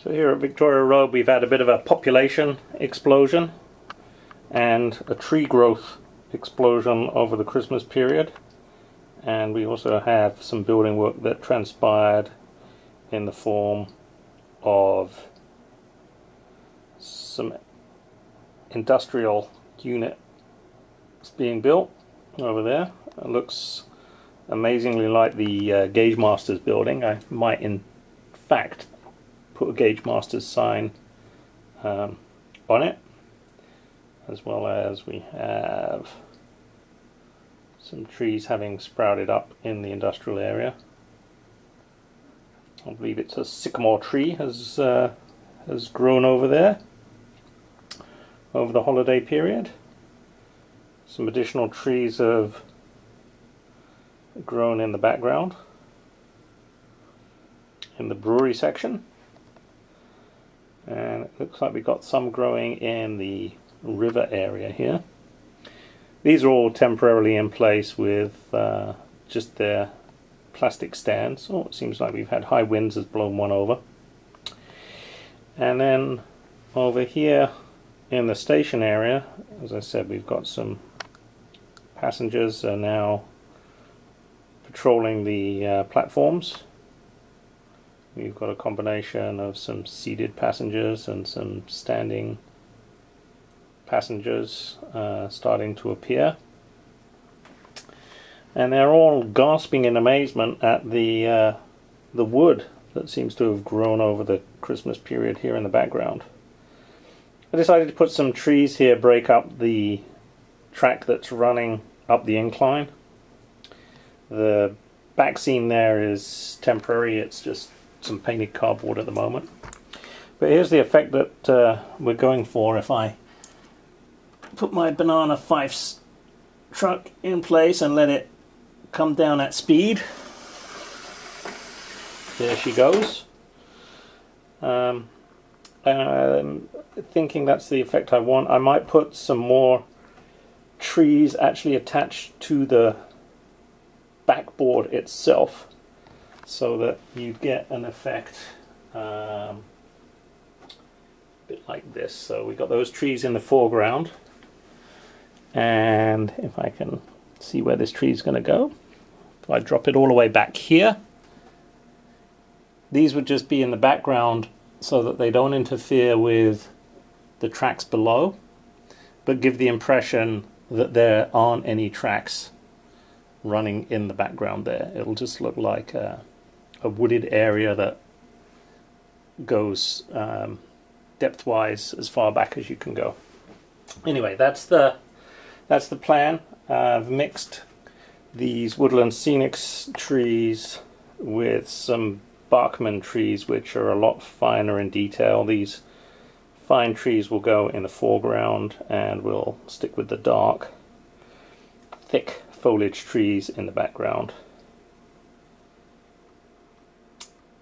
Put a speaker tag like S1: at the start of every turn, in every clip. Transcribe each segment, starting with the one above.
S1: So here at Victoria Road we've had a bit of a population explosion and a tree growth explosion over the Christmas period, and we also have some building work that transpired in the form of some industrial units being built over there. It looks amazingly like the Gauge Masters building. I might in fact put a Gauge Masters sign on it, as well as we have some trees having sprouted up in the industrial area. I believe it's a sycamore tree has grown over there over the holiday period. Some additional trees have grown in the background in the brewery section, and it looks like we've got some growing in the river area here. These are all temporarily in place with just their plastic stands. Oh, it seems like we've had high winds has blown one over. And then over here in the station area, as I said, we've got some passengers are now patrolling the platforms. We've got a combination of some seated passengers and some standing passengers starting to appear, and they're all gasping in amazement at the wood that seems to have grown over the Christmas period here in the background. I decided to put some trees here, break up the track that's running up the incline. The back scene there is temporary, it's just some painted cardboard at the moment. But here's the effect that we're going for if I put my banana fifes truck in place and let it come down at speed. There she goes. I'm thinking that's the effect I want. I might put some more trees actually attached to the backboard itself, so that you get an effect a bit like this. So we've got those trees in the foreground, and if I can see where this tree is going to go, if I drop it all the way back here, these would just be in the background so that they don't interfere with the tracks below, but give the impression that there aren't any tracks running in the background there. It'll just look like a wooded area that goes depth-wise as far back as you can go. Anyway, that's the plan. I've mixed these woodland scenics trees with some Bachman trees, which are a lot finer in detail. These fine trees will go in the foreground, and we'll stick with the dark, thick foliage trees in the background.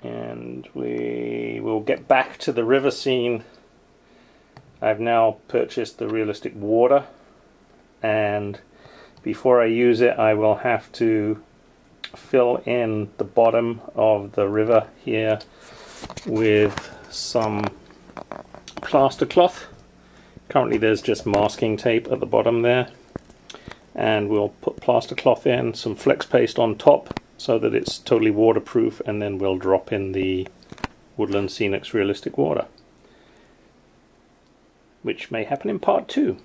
S1: And we will get back to the river scene. I've now purchased the realistic water, and before I use it I will have to fill in the bottom of the river here with some plaster cloth. Currently there's just masking tape at the bottom there, and we'll put plaster cloth in, some flex paste on top so that it's totally waterproof, and then we'll drop in the Woodland Scenics realistic water, which may happen in part 2.